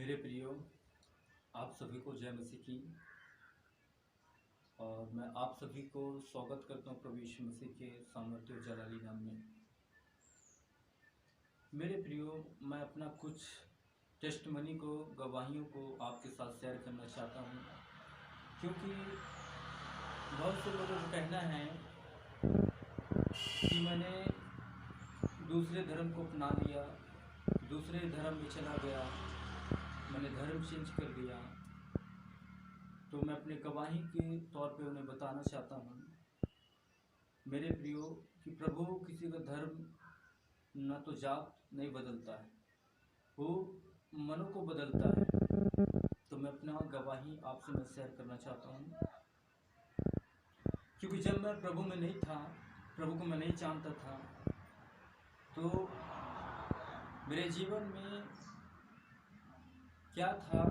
मेरे प्रियो, आप सभी को जय मसीह की। और मैं आप सभी को स्वागत करता हूँ प्रभु यीशु मसीह के सामर्थ्य और जलाली नाम में। मेरे प्रियो, मैं अपना कुछ टेस्टमनी को, गवाहियों को आपके साथ शेयर करना चाहता हूँ, क्योंकि बहुत से लोगों को कहना है कि मैंने दूसरे धर्म को अपना लिया, दूसरे धर्म में चला गया, मैंने धर्म चेंज कर दिया। तो मैं अपने गवाही के तौर पे उन्हें बताना चाहता हूँ मेरे प्रियो कि प्रभु किसी का धर्म न तो जात नहीं बदलता है, वो मनों को बदलता है। तो मैं अपना गवाही आपसे मैं शेयर करना चाहता हूँ, क्योंकि जब मैं प्रभु में नहीं था, प्रभु को मैं नहीं जानता था, तो मेरे जीवन में क्या था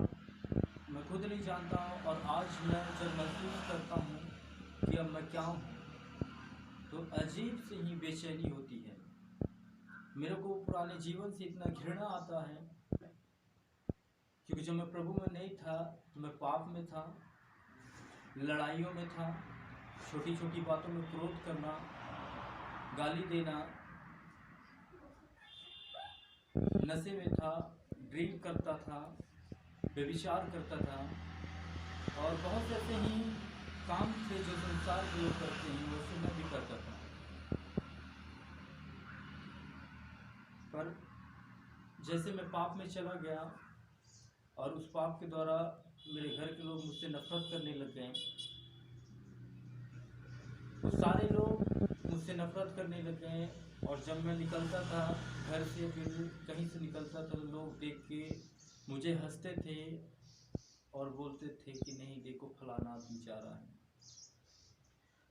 मैं खुद नहीं जानता हूँ। और आज मैं जब महसूस करता हूँ कि अब मैं क्या हूँ, तो अजीब से ही बेचैनी होती है। मेरे को पुराने जीवन से इतना घृणा आता है, क्योंकि जब मैं प्रभु में नहीं था तो मैं पाप में था, लड़ाइयों में था, छोटी छोटी बातों में क्रोध करना, गाली देना, नशे में था, ड्रिंक करता था, व्यभिचार करता था, और बहुत ऐसे ही काम थे जो संसार के लोग करते हैं, वैसे मैं भी करता था। पर जैसे मैं पाप में चला गया और उस पाप के द्वारा मेरे घर के लोग मुझसे नफरत करने लग गए, तो सारे लोग मुझसे नफरत करने लग गए। और जब मैं निकलता था घर से, फिर कहीं से निकलता था, तो लोग देख के मुझे हंसते थे और बोलते थे कि नहीं देखो फलाना आदमी जा रहा है।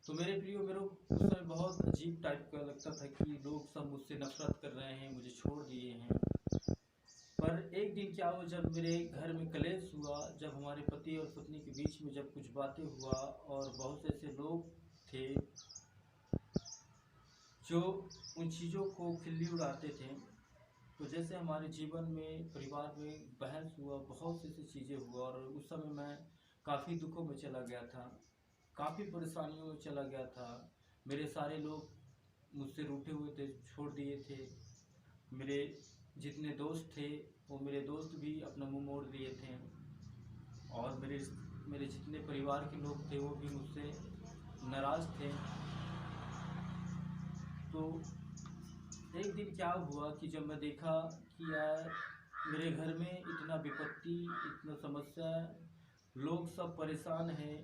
तो मेरे प्रियो, मेरे उस समय बहुत अजीब टाइप का लगता था कि लोग सब मुझसे नफरत कर रहे हैं, मुझे छोड़ दिए हैं। पर एक दिन क्या हुआ, जब मेरे घर में कलेश हुआ, जब हमारे पति और पत्नी के बीच में जब कुछ बातें हुआ, और बहुत से ऐसे लोग थे जो उन चीज़ों को खिल्ली उड़ाते थे। तो जैसे हमारे जीवन में, परिवार में बहस हुआ, बहुत सी ऐसी चीज़ें हुआ, और उस समय मैं काफ़ी दुखों में चला गया था, काफ़ी परेशानियों में चला गया था। मेरे सारे लोग मुझसे रूठे हुए थे, छोड़ दिए थे। मेरे जितने दोस्त थे, वो मेरे दोस्त भी अपना मुंह मोड़ दिए थे, और मेरे जितने परिवार के लोग थे वो भी मुझसे नाराज़ थे। तो एक दिन क्या हुआ कि जब मैं देखा कि यार मेरे घर में इतना विपत्ति, इतना समस्या, लोग सब परेशान हैं,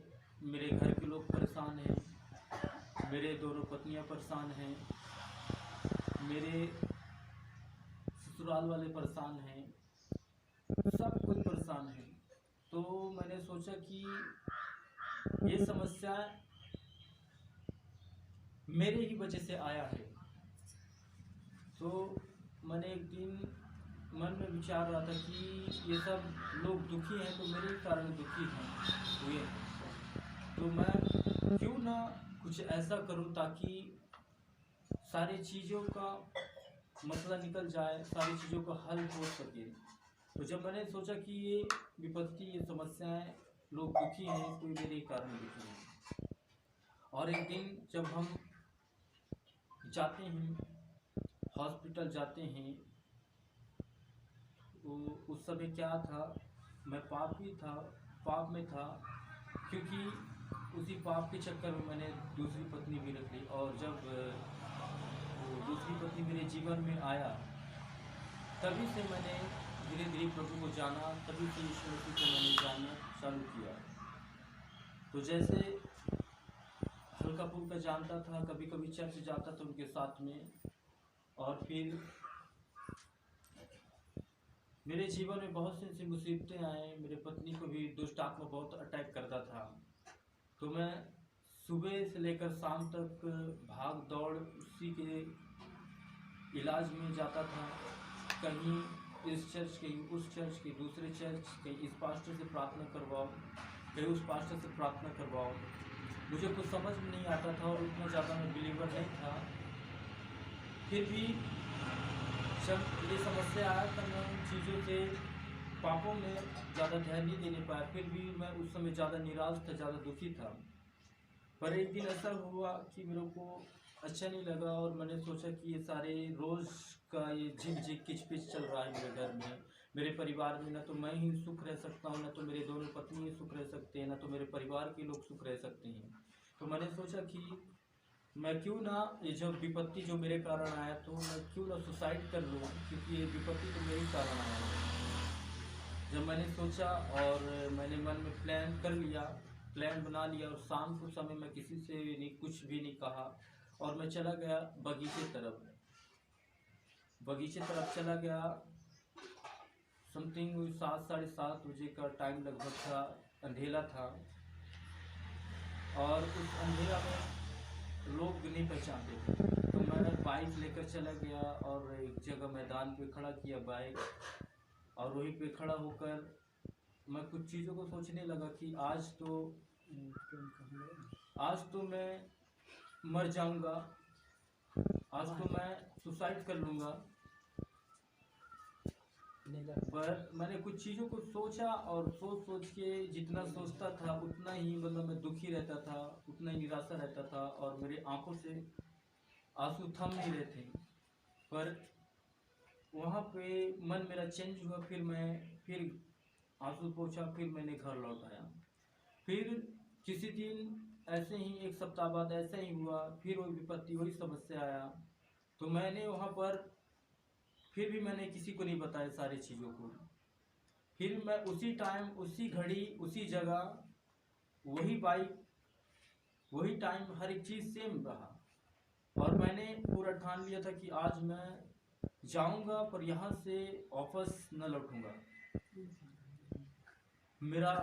मेरे घर के लोग परेशान हैं, मेरे दोनों पत्नियां परेशान हैं, मेरे ससुराल वाले परेशान हैं, सब कोई परेशान है। तो मैंने सोचा कि ये समस्या मेरे ही वजह से आया है। तो मैंने एक दिन मन में विचार रहा था कि ये सब लोग दुखी हैं तो मेरे ही कारण दुखी हुए हैं। तो मैं क्यों ना कुछ ऐसा करूं ताकि सारी चीज़ों का मसला निकल जाए, सारी चीज़ों का हल हो सके। तो जब मैंने सोचा कि ये विपत्ति, ये समस्याएं, लोग दुखी हैं तो मेरे ही कारण दुखी हैं। और एक दिन जब हम जाते हैं, हॉस्पिटल जाते हैं, तो उस समय क्या था, मैं पाप में था, क्योंकि उसी पाप के चक्कर में मैंने दूसरी पत्नी भी रख ली। और जब वो दूसरी पत्नी मेरे जीवन में आया, तभी से मैंने धीरे धीरे प्रभु को जाना, तभी से यीशु मसीह को मैंने जानना चालू किया। तो जैसे हल्का फुल्का जानता था, कभी कभी चर्च जाता था उनके साथ में, और फिर मेरे जीवन में बहुत सी ऐसी मुसीबतें आए। मेरे पत्नी को भी दुष्ट आत्मा बहुत अटैक करता था। तो मैं सुबह से लेकर शाम तक भाग दौड़ उसी के इलाज में जाता था, कहीं इस चर्च, कहीं उस चर्च, कहीं दूसरे चर्च, कहीं इस पास्टर से प्रार्थना करवाओ, कहीं उस पास्टर से प्रार्थना करवाओ। मुझे कुछ समझ में नहीं आता था, और उतना ज़्यादा मैं बिलीवर नहीं था। फिर भी जब ये समस्या आया, तब मैं उन चीज़ों से पापों में ज़्यादा ध्यान नहीं देने पाया। फिर भी मैं उस समय ज़्यादा निराश था, ज़्यादा दुखी था। पर एक दिन ऐसा हुआ कि मेरे को अच्छा नहीं लगा और मैंने सोचा कि ये सारे रोज़ का ये झिक किच-पिच चल रहा है मेरे घर में, मेरे परिवार में। ना तो मैं ही सुख रह सकता हूँ, ना तो मेरे दोनों पत्नी ही सुख रह सकते हैं, ना तो मेरे परिवार के लोग सुख रह सकते हैं। तो मैंने सोचा कि मैं क्यों ना ये जो विपत्ति जो मेरे कारण आया, तो मैं क्यों ना सुसाइड कर लूँ, क्योंकि ये विपत्ति तो मेरे ही कारण आया है। जब मैंने सोचा और मैंने मन में प्लान बना लिया, और शाम को समय मैं किसी से नहीं, कुछ भी नहीं कहा, और मैं चला गया बगीचे तरफ चला गया। समथिंग 7 साढ़े 7 बजे का टाइम लगभग था, अंधेरा था, और उस अंधेरा में लोग नहीं पहचानते थे। तो मैं बाइक लेकर चला गया और एक जगह मैदान पे खड़ा किया बाइक, और वहीं पे खड़ा होकर मैं कुछ चीज़ों को सोचने लगा कि आज तो मैं मर जाऊंगा, आज तो मैं सुसाइड कर लूँगा। पर मैंने कुछ चीज़ों को सोचा, और सोच के जितना सोचता था उतना ही मतलब मैं दुखी रहता था, उतना ही निराशा रहता था, और मेरे आंखों से आंसू थम नहीं रहे थे। पर वहाँ पे मन मेरा चेंज हुआ, फिर आंसू पोंछा, फिर मैंने घर लौट आया। फिर किसी दिन ऐसे ही, एक सप्ताह बाद ऐसा ही हुआ, फिर वही विपत्ति, वही समस्या आया। तो मैंने वहाँ पर फिर भी मैंने किसी को नहीं बताया सारी चीज़ों को। फिर मैं उसी टाइम, उसी घड़ी, उसी जगह, वही बाइक, वही टाइम, हर एक चीज़ सेम रहा, और मैंने पूरा ठान लिया था कि आज मैं जाऊंगा, पर यहाँ से वापस न लौटूंगा। मेरा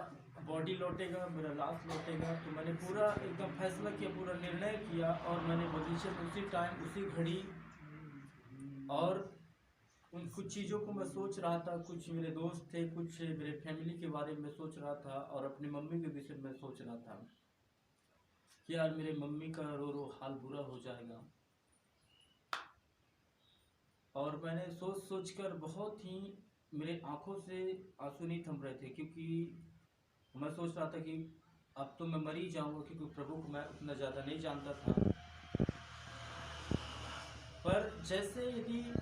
बॉडी लौटेगा, मेरा लाश लौटेगा। तो मैंने पूरा एकदम फैसला किया, पूरा निर्णय किया, और मैंने बगीचे में उसी टाइम, उसी घड़ी, और उन कुछ चीज़ों को मैं सोच रहा था, कुछ मेरे दोस्त थे, कुछ मेरे फैमिली के बारे में सोच रहा था, और अपनी मम्मी के विषय में सोच रहा था कि यार मेरे मम्मी का रो रो हाल बुरा हो जाएगा। और मैंने सोच कर बहुत ही, मेरे आंखों से आंसू नहीं थम रहे थे, क्योंकि मैं सोच रहा था कि अब तो मैं मर ही जाऊंगा, क्योंकि प्रभु को मैं उतना ज़्यादा नहीं जानता था। पर जैसे यदि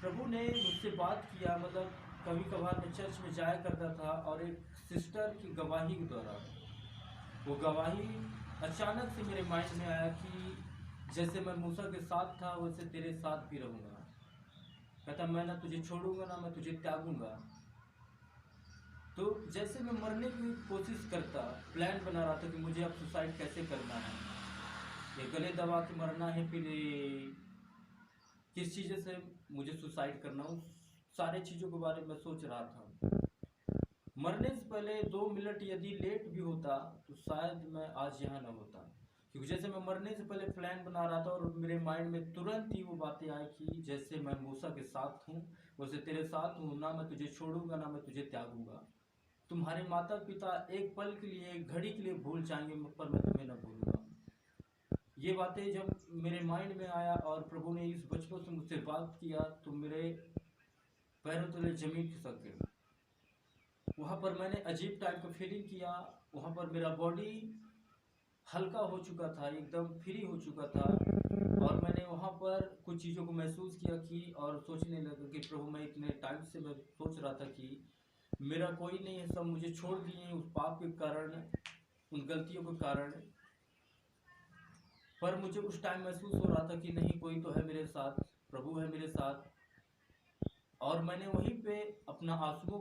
प्रभु ने मुझसे बात किया, मतलब कभी कभार मैं चर्च में जाया करता था, और एक सिस्टर की गवाही के द्वारा वो गवाही अचानक से मेरे माइंड में आया कि जैसे मैं मूसा के साथ था, वैसे तेरे साथ भी रहूँगा। कहता, मैं ना तुझे छोड़ूंगा, ना मैं तुझे त्यागूंगा। तो जैसे मैं मरने की कोशिश करता, प्लान बना रहा था कि मुझे अब सुसाइड कैसे करना है, ये गले दबा के मरना है, फिर किस चीज़ से मुझे सुसाइड करना, उस सारे चीज़ों के बारे में सोच रहा था। मरने से पहले 2 मिनट यदि लेट भी होता, तो शायद मैं आज यहाँ न होता, क्योंकि जैसे मैं मरने से पहले प्लान बना रहा था, और मेरे माइंड में तुरंत ही वो बातें आई कि जैसे मैं मूसा के साथ हूँ, वैसे तेरे साथ हूँ, ना मैं तुझे छोड़ूंगा, ना मैं तुझे त्यागूंगा। तुम्हारे माता पिता एक पल के लिए, एक घड़ी के लिए भूल जाएंगे, पर मैं तुम्हें न भूलूंगा। ये बातें जब मेरे माइंड में आया, और प्रभु ने इस बचपन से मुझसे बात किया, तो मेरे पैरों तले जमीन खिसक गई। वहाँ पर मैंने अजीब टाइप का फीलिंग किया। वहाँ पर मेरा बॉडी हल्का हो चुका था, एकदम फ्री हो चुका था, और मैंने वहाँ पर कुछ चीज़ों को महसूस किया कि, और सोचने लगा कि प्रभु, मैं इतने टाइम से मैं सोच रहा था कि मेरा कोई नहीं है, सब मुझे छोड़ दिए उस पाप के कारण, उन गलतियों के कारण। पर मुझे उस टाइम महसूस हो रहा था कि नहीं, कोई तो है मेरे साथ, प्रभु है मेरे साथ। और मैंने वहीं पे अपना आंसुओं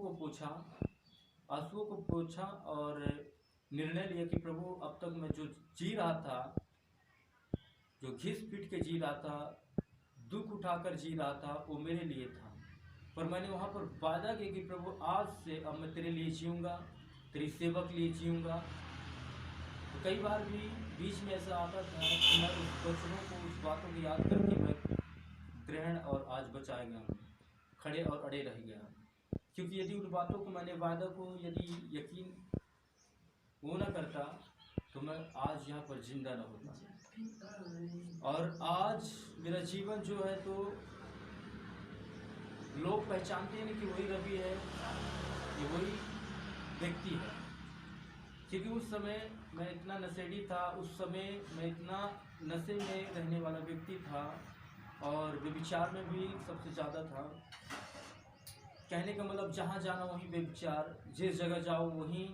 को पोंछा, और निर्णय लिया कि प्रभु, अब तक मैं जो जी रहा था, जो घिस पीट के जी रहा था, दुख उठाकर जी रहा था, वो मेरे लिए था। पर मैंने वहाँ पर वादा किया कि प्रभु, आज से अब मैं तेरे लिए जीऊँगा, तेरी सेवा के लिए जीऊँगा। तो कई बार भी बीच में ऐसा आता था कि मैं उस वचनों को, उस बातों को याद करके मैं ग्रहण और आज बचाया गया हूँ, खड़े और अड़े रह गया। क्योंकि यदि उन बातों को, मैंने वादा को यदि यकीन वो ना करता, तो मैं आज यहाँ पर जिंदा न होता। और आज मेरा जीवन जो है, तो लोग पहचानते हैं नहीं कि वही रवि है, ये वही व्यक्ति है। क्योंकि उस समय मैं इतना नशेड़ी था, उस समय मैं इतना नशे में रहने वाला व्यक्ति था और व्यभिचार में भी सबसे ज़्यादा था। कहने का मतलब जहाँ जाना वहीं व्यभिचार, जिस जगह जाओ वहीं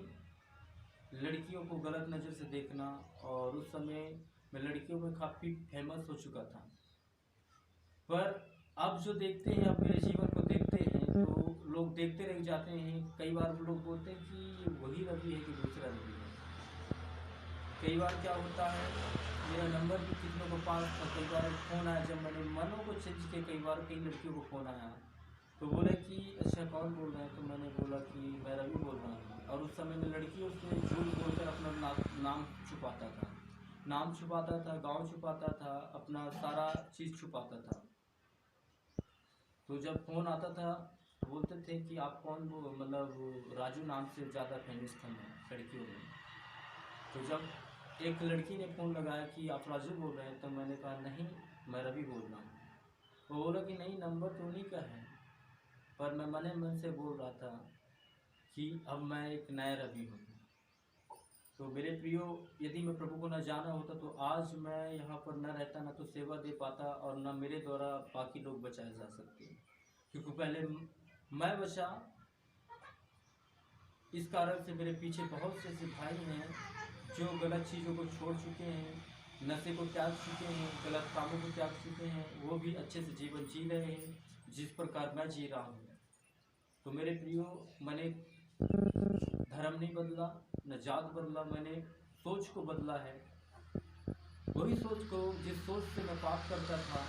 लड़कियों को गलत नज़र से देखना। और उस समय मैं लड़कियों में काफ़ी फेमस हो चुका था। पर अब जो देखते हैं, अब मेरे जीवन को देखते हैं तो लोग देखते रह जाते हैं। कई बार लोग बोलते हैं कि ये वही रवि है कि दूसरा रवि है। कई बार क्या होता है, मेरा नंबर भी कितनों को पास था। कई बार फ़ोन आया, जब मैंने मनों को चेंज किया, कई बार कई लड़कियों को फ़ोन आया तो बोले कि अच्छा कौन बोल रहे हैं, तो मैंने बोला कि मैं रवि बोल रहा हूँ। और उस समय मैं लड़कियों से झूठ बोलकर अपना नाम छुपाता था, नाम छुपाता था, गांव छुपाता था, अपना सारा चीज़ छुपाता था। तो जब फ़ोन आता था तो बोलते थे कि आप कौन, वो मतलब राजू नाम से ज़्यादा फेमस था मैं लड़कियों में। तो जब एक लड़की ने फ़ोन लगाया कि आप राजू बोल रहे हैं, तो मैंने कहा नहीं, मैं रवि बोल रहा हूँ। वो बोला कि नहीं, नंबर तो उन्हीं का है। पर मैं मने मन से बोल रहा था कि अब मैं एक नया रवि हूँ। तो मेरे प्रियो, यदि मैं प्रभु को न जाना होता तो आज मैं यहाँ पर न रहता, न तो सेवा दे पाता और न मेरे द्वारा बाकी लोग बचाए जा सकते। क्योंकि पहले मैं बचा, इस कारण से मेरे पीछे बहुत से ऐसे भाई हैं जो गलत चीज़ों को छोड़ चुके हैं, नशे को त्याग चुके हैं, गलत कामों को त्याग चुके हैं। वो भी अच्छे से जीवन जी रहे हैं जिस प्रकार मैं जी रहा हूँ। तो मेरे प्रियो, मैंने धर्म नहीं बदला, न जात बदला, मैंने सोच को बदला है। वही सोच को, जिस सोच से मैं पाप करता था,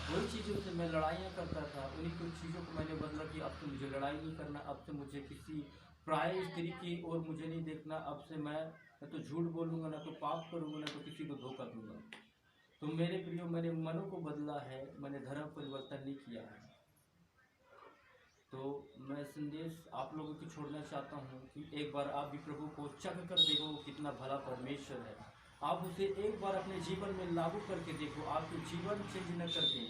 वही चीज़ों से मैं लड़ाइयाँ करता था, उन्हीं कुछ चीज़ों को मैंने बदला कि अब से मुझे लड़ाई नहीं करना, अब से मुझे किसी पराये स्त्री की ओर मुझे नहीं देखना। अब से मैं न तो झूठ बोलूँगा, न तो पाप करूँगा, न तो किसी को धोखा दूँगा। तो मेरे प्रियो, मैंने मनों को बदला है, मैंने धर्म परिवर्तन नहीं किया है। तो मैं संदेश आप लोगों को छोड़ना चाहता हूँ कि एक बार आप भी प्रभु को चख कर देखो, कितना भला परमेश्वर है। आप उसे एक बार अपने जीवन में लागू करके देखो, आपके जीवन चेंज न कर दें।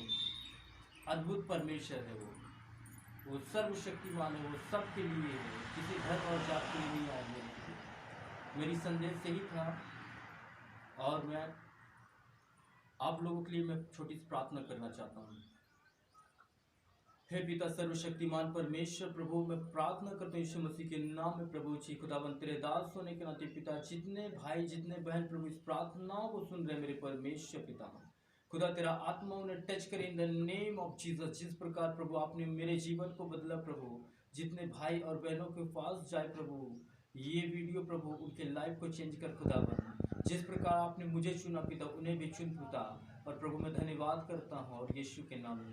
अद्भुत परमेश्वर है वो सर्वशक्तिमान है, वो सबके लिए है, किसी धर्म और जात के लिए नहीं आया है। मेरी संदेश यही था। और मैं आप लोगों के लिए मैं छोटी सी प्रार्थना करना चाहता हूँ। हे पिता सर्वशक्तिमान परमेश्वर प्रभु, मैं प्रार्थना करता हूँ यीशु मसीह के नाम में प्रभु जी, खुदावन तेरे दास होने के नाते पिता, जितने भाई जितने बहन प्रभु इस प्रार्थनाओं को सुन रहे मेरे परमेश्वर पिता, खुदा तेरा आत्मा उन्हें टच करे in the name of Jesus. जिस प्रकार प्रभु आपने मेरे जीवन को बदला प्रभु, जितने भाई और बहनों के पास जाए प्रभु ये वीडियो प्रभु, उनके लाइफ को चेंज कर खुदावन। जिस प्रकार आपने मुझे चुना पिता, उन्हें भी चुन पिता। और प्रभु मैं धन्यवाद करता हूँ और यीशु के नाम में।